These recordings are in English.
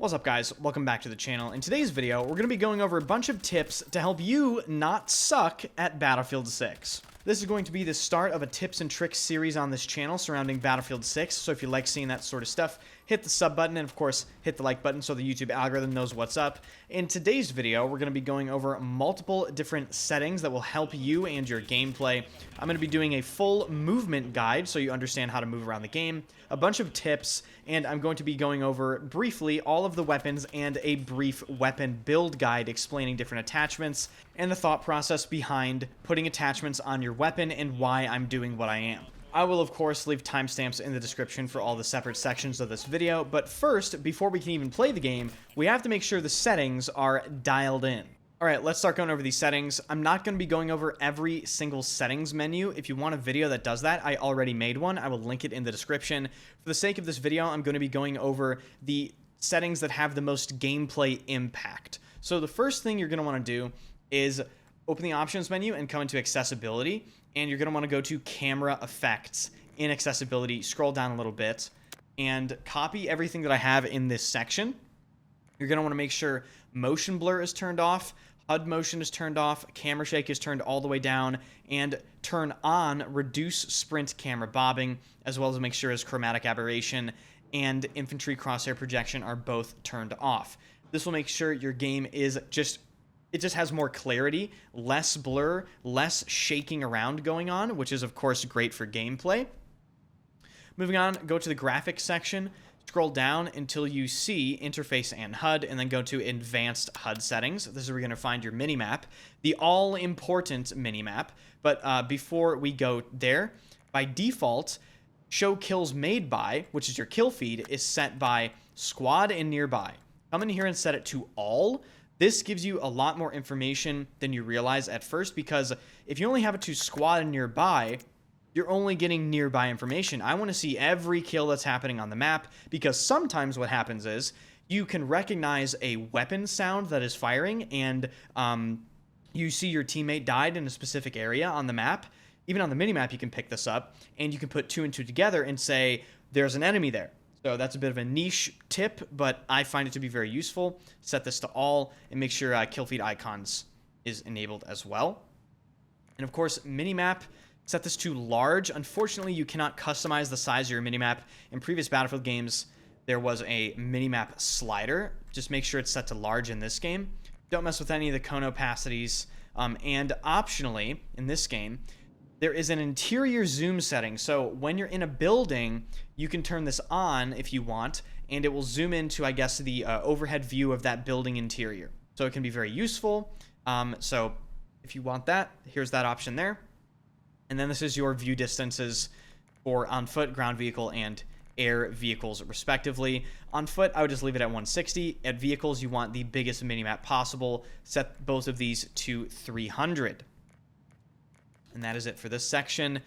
What's up, guys? Welcome back to the channel. In today's video, we're going to be going over a bunch of tips to help you not suck at Battlefield 6. This is going to be the start of a tips and tricks series on this channel surrounding Battlefield 6, so if you like seeing that sort of stuff, hit the sub button and of course hit the like button so the YouTube algorithm knows what's up. In today's video, we're going to be going over multiple different settings that will help you and your gameplay. I'm going to be doing a full movement guide so you understand how to move around the game, a bunch of tips, and I'm going to be going over briefly all of the weapons and a brief weapon build guide explaining different attachments and the thought process behind putting attachments on your weapon and why I'm doing what I am. I will of course leave timestamps in the description for all the separate sections of this video, but first, before we can even play the game, we have to make sure the settings are dialed in. Alright, let's start going over these settings. I'm not going to be going over every single settings menu. If you want a video that does that, I already made one. I will link it in the description. For the sake of this video, I'm going to be going over the settings that have the most gameplay impact. So the first thing you're going to want to do is open the options menu and come into accessibility, and you're going to want to go to camera effects in accessibility, scroll down a little bit, and copy everything that I have in this section. You're going to want to make sure motion blur is turned off, HUD motion is turned off, camera shake is turned all the way down, and turn on reduce sprint camera bobbing, as well as make sure as chromatic aberration and infantry crosshair projection are both turned off. This will make sure your game is it just has more clarity, less blur, less shaking around going on, which is of course great for gameplay. Moving on, go to the graphics section, scroll down until you see interface and HUD, and then go to advanced HUD settings. This is where you're going to find your minimap, the all-important minimap. But before we go there, by default, show kills made by, which is your kill feed, is set by squad and nearby. Come in here and set it to all. This gives you a lot more information than you realize at first, because if you only have it to squad and nearby, you're only getting nearby information. I want to see every kill that's happening on the map, because sometimes what happens is you can recognize a weapon sound that is firing, and you see your teammate died in a specific area on the map. Even on the minimap, you can pick this up, and you can put two and two together and say, there's an enemy there. So that's a bit of a niche tip, but I find it to be very useful. Set this to all, and make sure kill feed icons is enabled as well. And of course, minimap, set this to large. Unfortunately, you cannot customize the size of your minimap. In previous Battlefield games, there was a minimap slider. Just make sure it's set to large in this game. Don't mess with any of the cone opacities. And optionally, in this game, there is an interior zoom setting. So when you're in a building, you can turn this on if you want, and it will zoom into, I guess, the overhead view of that building interior. So it can be very useful. So if you want that, here's that option there. And then this is your view distances for on foot, ground vehicle, and air vehicles, respectively. On foot, I would just leave it at 160. At vehicles, you want the biggest minimap possible. Set both of these to 300. And that is it for this section.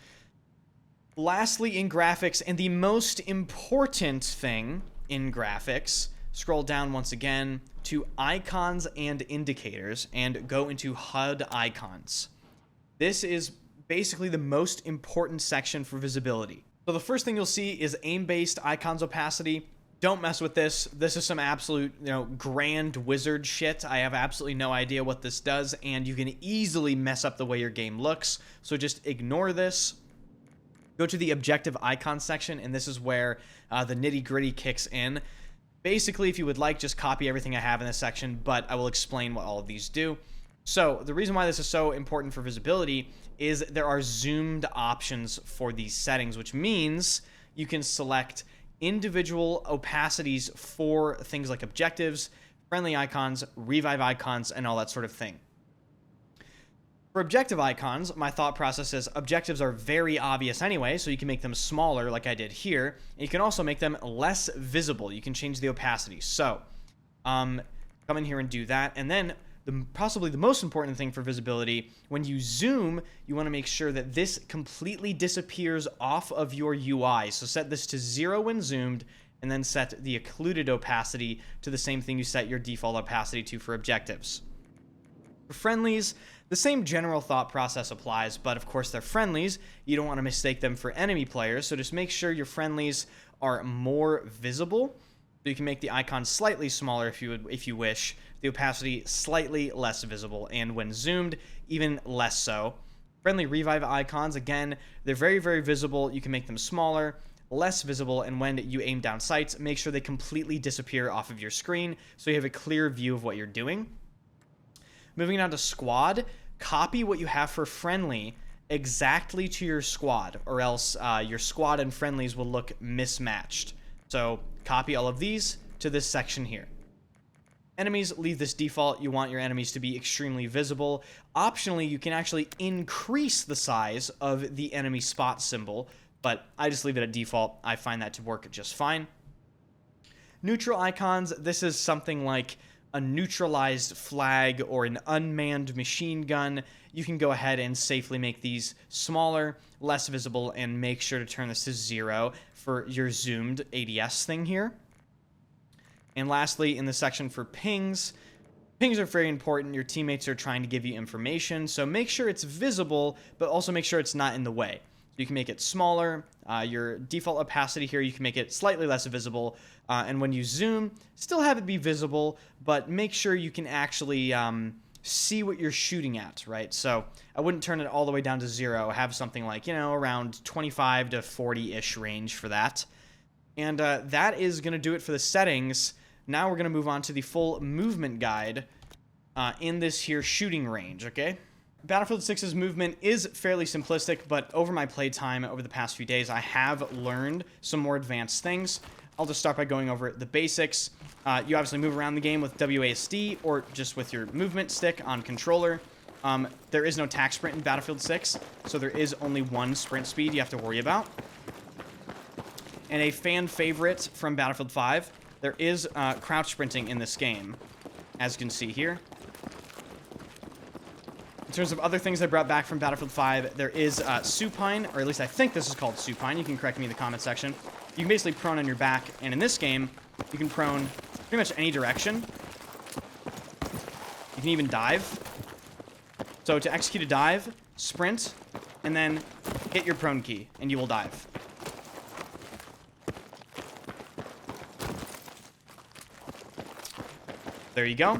Lastly, in graphics, and the most important thing in graphics, scroll down once again to icons and indicators and go into HUD icons. This is basically the most important section for visibility. So the first thing you'll see is aim-based icons opacity. Don't mess with this. This is some absolute, grand wizard shit. I have absolutely no idea what this does, and you can easily mess up the way your game looks. So just ignore this. Go to the objective icon section, and this is where the nitty-gritty kicks in. Basically, if you would like, just copy everything I have in this section, but I will explain what all of these do. So the reason why this is so important for visibility is there are zoomed options for these settings, which means you can select individual opacities for things like objectives, friendly icons, revive icons, and all that sort of thing. For objective icons, my thought process is objectives are very obvious anyway, so you can make them smaller like I did here. And you can also make them less visible. You can change the opacity. So come in here and do that. And then possibly the most important thing for visibility, when you zoom, you want to make sure that this completely disappears off of your UI. So set this to 0 when zoomed, and then set the occluded opacity to the same thing you set your default opacity to for objectives. For friendlies, the same general thought process applies, but of course they're friendlies. You don't want to mistake them for enemy players, so just make sure your friendlies are more visible. So you can make the icon slightly smaller if you wish, the opacity slightly less visible, and when zoomed, even less so. Friendly revive icons, again, they're very, very visible. You can make them smaller, less visible, and when you aim down sights, make sure they completely disappear off of your screen so you have a clear view of what you're doing. Moving on to squad, copy what you have for friendly exactly to your squad, or else your squad and friendlies will look mismatched. So copy all of these to this section here. Enemies, leave this default. You want your enemies to be extremely visible. Optionally, you can actually increase the size of the enemy spot symbol, but I just leave it at default. I find that to work just fine. Neutral icons, this is something like a neutralized flag or an unmanned machine gun. You can go ahead and safely make these smaller, less visible, and make sure to turn this to 0 for your zoomed ADS thing here. And lastly, in the section for pings, pings are very important. Your teammates are trying to give you information, so make sure it's visible, but also make sure it's not in the way. You can make it smaller. Your default opacity here, you can make it slightly less visible. And when you zoom, still have it be visible, but make sure you can actually see what you're shooting at, right? So I wouldn't turn it all the way down to 0. Have something like, around 25 to 40-ish range for that. And that is going to do it for the settings. Now we're going to move on to the full movement guide in this here shooting range, okay? Battlefield 6's movement is fairly simplistic, but over my playtime over the past few days, I have learned some more advanced things. I'll just start by going over the basics. You obviously move around the game with WASD or just with your movement stick on controller. There is no tac sprint in Battlefield 6, so there is only one sprint speed you have to worry about. And a fan favorite from Battlefield 5, there is crouch sprinting in this game, as you can see here. In terms of other things I brought back from Battlefield 5, there is supine, or at least I think this is called supine. You can correct me in the comment section. You can basically prone on your back, and in this game, you can prone pretty much any direction. You can even dive. So to execute a dive, sprint, and then hit your prone key, and you will dive. There you go.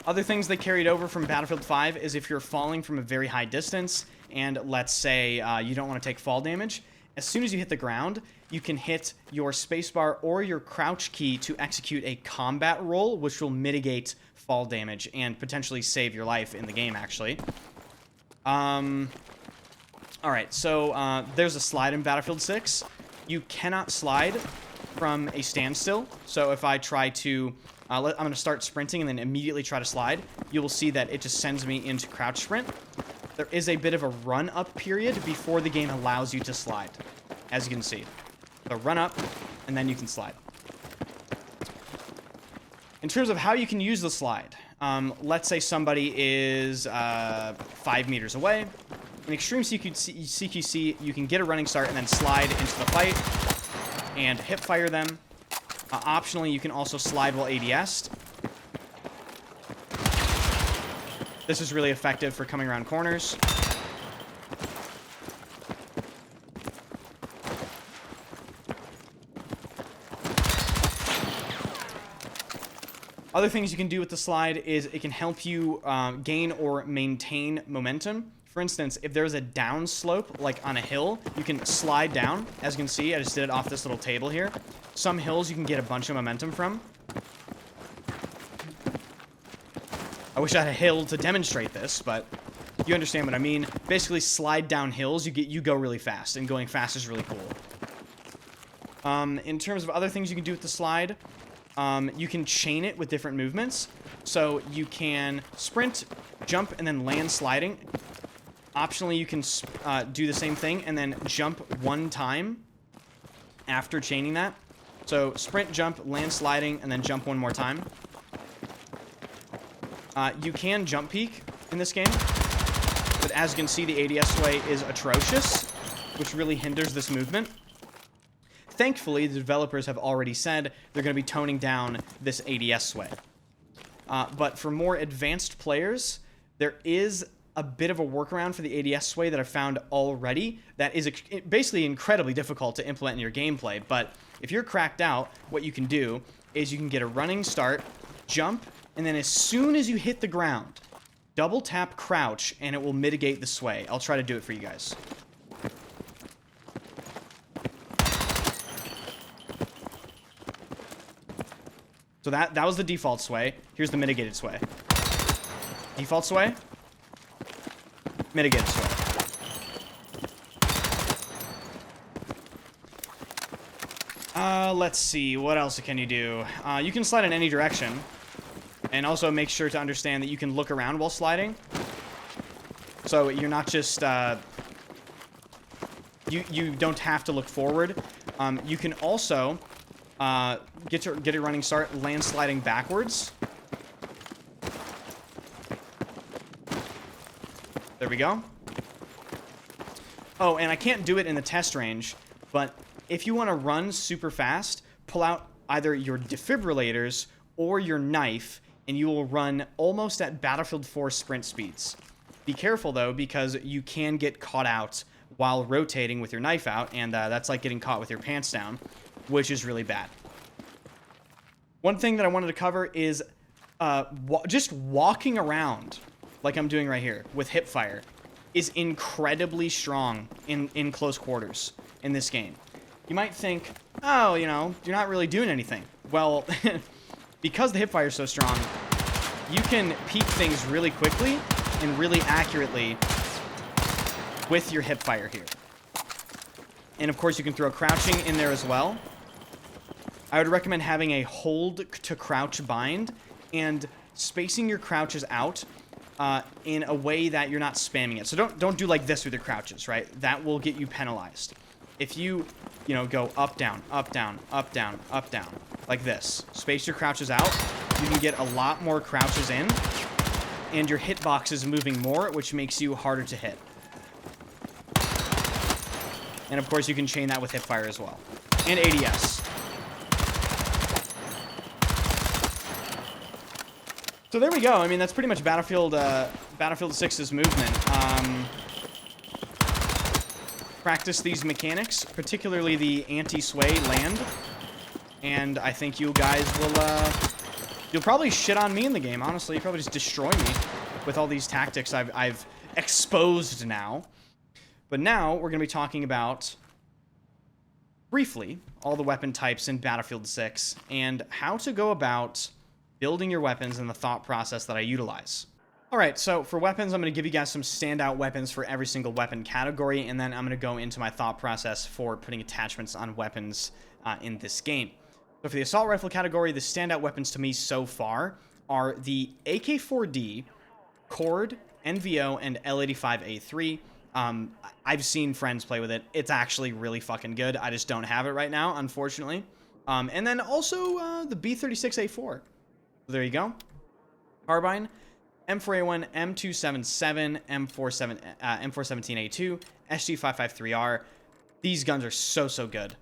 Other things they carried over from Battlefield 5 is if you're falling from a very high distance, and let's say you don't want to take fall damage, as soon as you hit the ground, you can hit your spacebar or your crouch key to execute a combat roll, which will mitigate fall damage and potentially save your life in the game, actually. Alright, so there's a slide in Battlefield 6. You cannot slide from a standstill, so if I try to... I'm going to start sprinting and then immediately try to slide. You will see that it just sends me into crouch sprint. There is a bit of a run-up period before the game allows you to slide, as you can see. So run up, and then you can slide. In terms of how you can use the slide, let's say somebody is 5 meters away. In extreme CQC, you can get a running start and then slide into the fight and hip fire them. Optionally, you can also slide while ADS'd. This is really effective for coming around corners. Other things you can do with the slide is it can help you gain or maintain momentum. For instance, if there's a down slope, like on a hill, you can slide down. As you can see, I just did it off this little table here. Some hills you can get a bunch of momentum from. I wish I had a hill to demonstrate this, but you understand what I mean. Basically, slide down hills, you go really fast, and going fast is really cool. In terms of other things you can do with the slide, you can chain it with different movements. So you can sprint, jump, and then land sliding. Optionally, you can do the same thing and then jump one time after chaining that. So sprint, jump, land sliding, and then jump one more time. You can jump peek in this game, but as you can see, the ADS sway is atrocious, which really hinders this movement. Thankfully, the developers have already said they're going to be toning down this ADS sway. But for more advanced players, there is a bit of a workaround for the ADS sway that I've found already that is basically incredibly difficult to implement in your gameplay. But if you're cracked out, what you can do is you can get a running start, jump, and then as soon as you hit the ground, double tap crouch, and it will mitigate the sway. I'll try to do it for you guys. So that was the default sway. Here's the mitigated sway. Default sway. Mitigated sway. Let's see. What else can you do? You can slide in any direction. And also make sure to understand that you can look around while sliding. So you're not just... You don't have to look forward. You can also... get a running start, land sliding backwards. There we go. Oh, and I can't do it in the test range, but if you want to run super fast, pull out either your defibrillators or your knife, and you will run almost at Battlefield 4 sprint speeds. Be careful, though, because you can get caught out while rotating with your knife out, and that's like getting caught with your pants down, which is really bad. One thing that I wanted to cover is just walking around, like I'm doing right here, with hip fire, is incredibly strong in close quarters in this game. You might think, oh, you know, you're not really doing anything. Well, because the hip fire is so strong, you can peek things really quickly and really accurately with your hip fire here. And of course, you can throw crouching in there as well. I would recommend having a hold to crouch bind and spacing your crouches out in a way that you're not spamming it. So don't do like this with your crouches, right? That will get you penalized. If you know, go up, down, up, down, up, down, up, down, like this, space your crouches out, you can get a lot more crouches in, and your hitbox is moving more, which makes you harder to hit. And of course, you can chain that with hipfire as well, and ADS. So there we go. I mean, that's pretty much Battlefield 6's movement. Practice these mechanics, particularly the anti-sway land, and I think you guys will, you'll probably shit on me in the game, honestly. You'll probably just destroy me with all these tactics I've exposed now. But now, we're going to be talking about, briefly, all the weapon types in Battlefield 6, and how to go about building your weapons and the thought process that I utilize. Alright, so for weapons, I'm going to give you guys some standout weapons for every single weapon category, and then I'm going to go into my thought process for putting attachments on weapons in this game. So for the assault rifle category, the standout weapons to me so far are the AK-4D, Cord, NVO, and L85A3. I've seen friends play with it. It's actually really fucking good. I just don't have it right now, unfortunately. And then also the B36A4. There you go. Carbine, M4A1, M277, M417A2, SG553R. These guns are so good.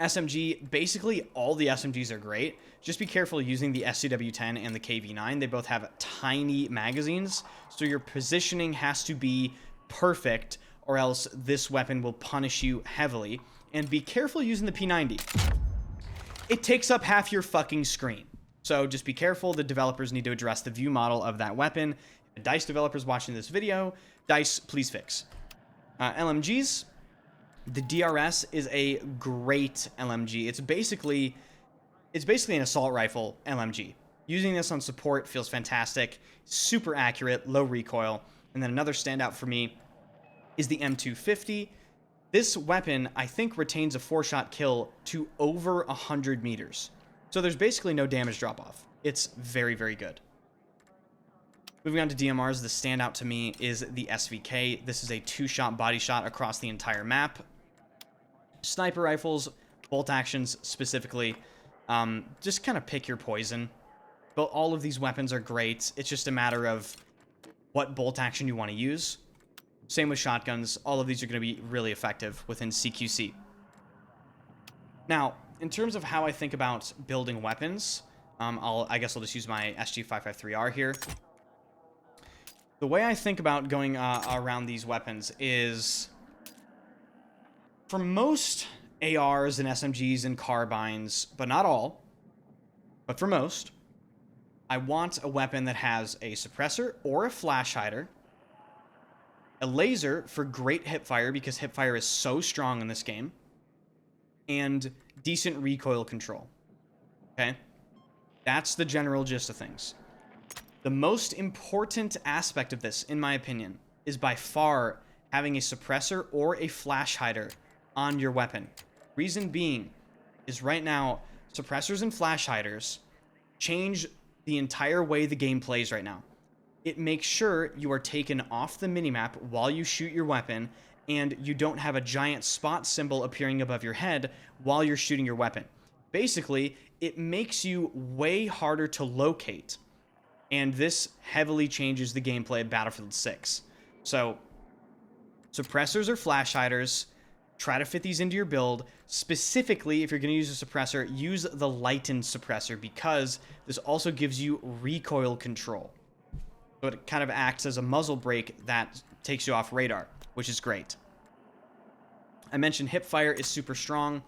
SMG, basically all the SMGs are great. Just be careful using the SCW-10 and the KV-9. They both have tiny magazines, so your positioning has to be perfect, or else this weapon will punish you heavily. And be careful using the P90. It takes up half your fucking screen. So just be careful. The developers need to address the view model of that weapon. If DICE developers watching this video, DICE, please fix. LMGs. The DRS is a great LMG. It's basically an assault rifle LMG. Using this on support feels fantastic. Super accurate, low recoil. And then another standout for me is the M250. This weapon, I think, retains a 4-shot kill to over 100 meters. So there's basically no damage drop-off. It's very good. Moving on to DMRs, the standout to me is the SVK. This is a 2-shot body shot across the entire map. Sniper rifles, bolt actions specifically, just kind of pick your poison. But all of these weapons are great. It's just a matter of what bolt action you want to use. Same with shotguns. All of these are going to be really effective within CQC. Now, in terms of how I think about building weapons, I guess I'll just use my SG553R here. The way I think about going around these weapons is, for most ARs and SMGs and carbines, but not all, but for most, I want a weapon that has a suppressor or a flash hider, a laser for great hipfire because hipfire is so strong in this game, and decent recoil control. Okay? That's the general gist of things. The most important aspect of this, in my opinion, is by far having a suppressor or a flash hider on your weapon. Reason being is right now, suppressors and flash hiders change the entire way the game plays right now. It makes sure you are taken off the minimap while you shoot your weapon, and you don't have a giant spot symbol appearing above your head while you're shooting your weapon. Basically, it makes you way harder to locate, and this heavily changes the gameplay of Battlefield 6. So, suppressors or flash hiders, try to fit these into your build. Specifically, if you're going to use a suppressor, use the lightened suppressor because this also gives you recoil control. So it kind of acts as a muzzle brake that takes you off radar, which is great. I mentioned hipfire is super strong.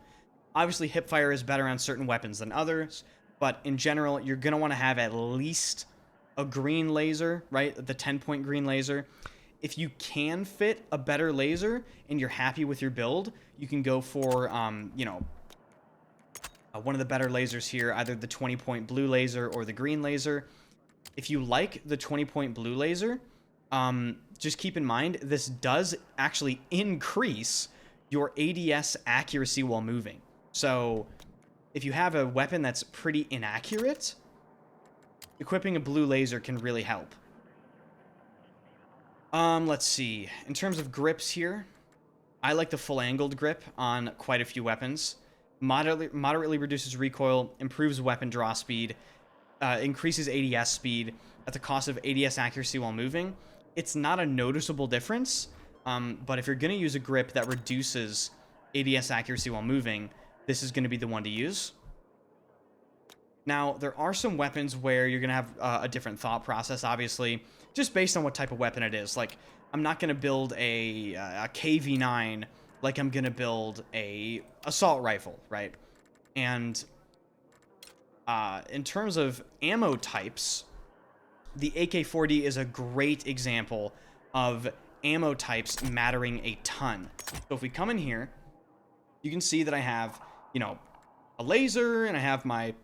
Obviously, hipfire is better on certain weapons than others, but in general, you're going to want to have at least a green laser, right? The 10-point green laser. If you can fit a better laser and you're happy with your build, you can go for, one of the better lasers here, either the 20-point blue laser or the green laser. If you like the 20-point blue laser, just keep in mind, this does actually increase your ADS accuracy while moving. So if you have a weapon that's pretty inaccurate, equipping a blue laser can really help. Let's see. In terms of grips here, I like the full angled grip on quite a few weapons. Moderately reduces recoil, improves weapon draw speed, increases ADS speed at the cost of ADS accuracy while moving. It's not a noticeable difference, but if you're going to use a grip that reduces ADS accuracy while moving, this is going to be the one to use. Now, there are some weapons where you're going to have a different thought process, obviously, just based on what type of weapon it is. Like, I'm not going to build a KV-9 like I'm going to build a assault rifle, right? And in terms of ammo types, the AK-40 is a great example of ammo types mattering a ton. So if we come in here, you can see that I have, a laser, and I have my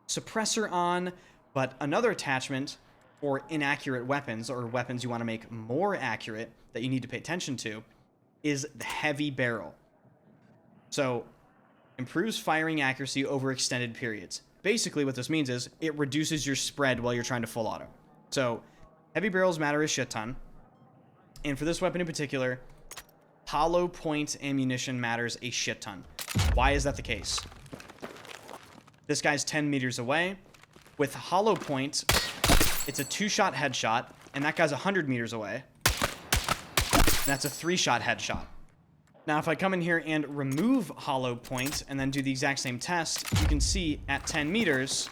suppressor on, but another attachment for inaccurate weapons, or weapons you want to make more accurate that you need to pay attention to, is the heavy barrel. So, improves firing accuracy over extended periods. Basically, what this means is it reduces your spread while you're trying to full auto. So, heavy barrels matter a shit ton. And for this weapon in particular, hollow point ammunition matters a shit ton. Why is that the case? This guy's 10 meters away. With hollow point, it's a 2-shot headshot, and that guy's 100 meters away. And that's a 3-shot headshot. Now, if I come in here and remove hollow point and then do the exact same test, you can see at 10 meters,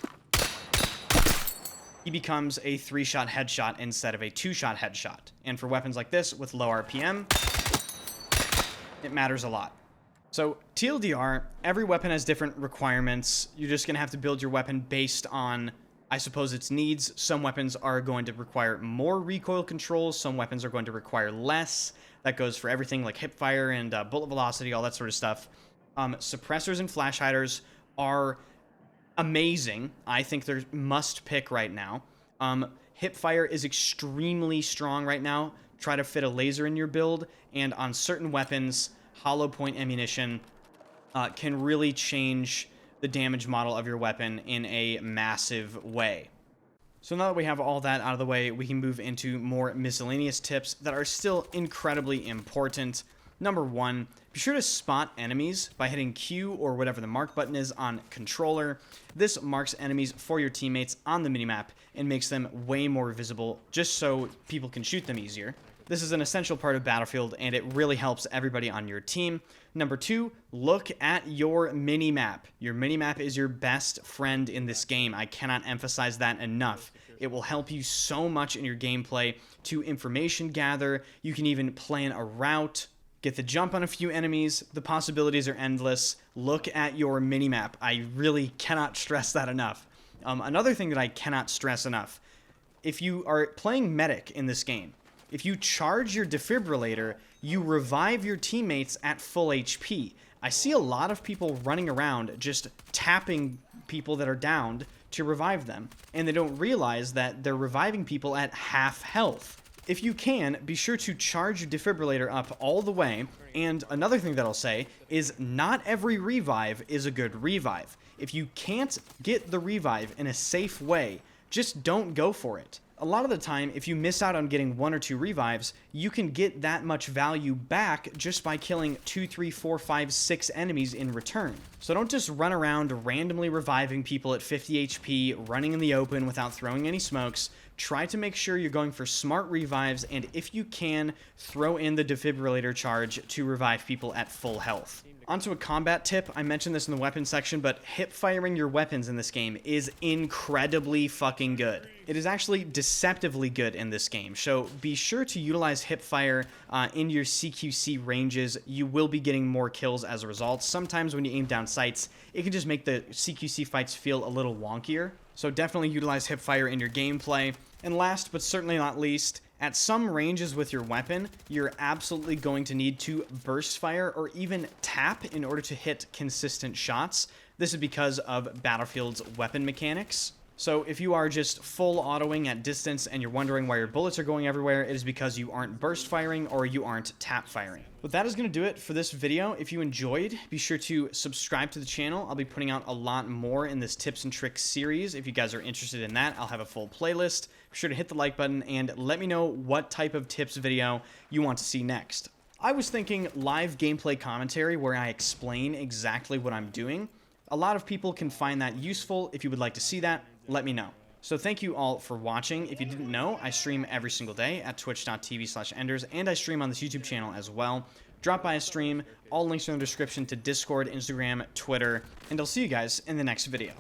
he becomes a 3-shot headshot instead of a 2-shot headshot. And for weapons like this with low RPM, it matters a lot. So, TLDR, every weapon has different requirements. You're just going to have to build your weapon based on, I suppose, its needs. Some weapons are going to require more recoil control. Some weapons are going to require less. That goes for everything like hipfire and bullet velocity, all that sort of stuff. Suppressors and flash hiders are amazing. I think they're must pick right now. Hipfire is extremely strong right now. Try to fit a laser in your build, and on certain weapons, hollow point ammunition can really change the damage model of your weapon in a massive way. So now that we have all that out of the way, we can move into more miscellaneous tips that are still incredibly important. Number 1, be sure to spot enemies by hitting Q or whatever the mark button is on controller. This marks enemies for your teammates on the minimap and makes them way more visible just so people can shoot them easier. This is an essential part of Battlefield, and it really helps everybody on your team. Number 2, look at your minimap. Your minimap is your best friend in this game. I cannot emphasize that enough. It will help you so much in your gameplay to information gather. You can even plan a route, get the jump on a few enemies. The possibilities are endless. Look at your minimap. I really cannot stress that enough. Another thing that I cannot stress enough, if you are playing medic in this game, if you charge your defibrillator, you revive your teammates at full HP. I see a lot of people running around just tapping people that are downed to revive them, and they don't realize that they're reviving people at half health. If you can, be sure to charge your defibrillator up all the way, and another thing that I'll say is not every revive is a good revive. If you can't get the revive in a safe way, just don't go for it. A lot of the time, if you miss out on getting 1 or 2 revives, you can get that much value back just by killing 2, 3, 4, 5, 6 enemies in return. So don't just run around randomly reviving people at 50 HP, running in the open without throwing any smokes. Try to make sure you're going for smart revives, and if you can, throw in the defibrillator charge to revive people at full health. Onto a combat tip. I mentioned this in the weapon section, but hip firing your weapons in this game is incredibly fucking good. It is actually deceptively good in this game, so be sure to utilize hip fire in your CQC ranges. You will be getting more kills as a result. Sometimes when you aim down sights, it can just make the CQC fights feel a little wonkier. So definitely utilize hip fire in your gameplay. And last but certainly not least, at some ranges with your weapon, you're absolutely going to need to burst fire or even tap in order to hit consistent shots. This is because of Battlefield's weapon mechanics. So if you are just full autoing at distance and you're wondering why your bullets are going everywhere, it is because you aren't burst firing or you aren't tap firing. But that is going to do it for this video. If you enjoyed, be sure to subscribe to the channel. I'll be putting out a lot more in this tips and tricks series. If you guys are interested in that, I'll have a full playlist. Be sure to hit the like button and let me know what type of tips video you want to see next. I was thinking live gameplay commentary where I explain exactly what I'm doing. A lot of people can find that useful. If you would like to see that, let me know. So thank you all for watching. If you didn't know, I stream every single day at twitch.tv/enders, and I stream on this YouTube channel as well. Drop by a stream. All links are in the description to Discord, Instagram, Twitter, and I'll see you guys in the next video.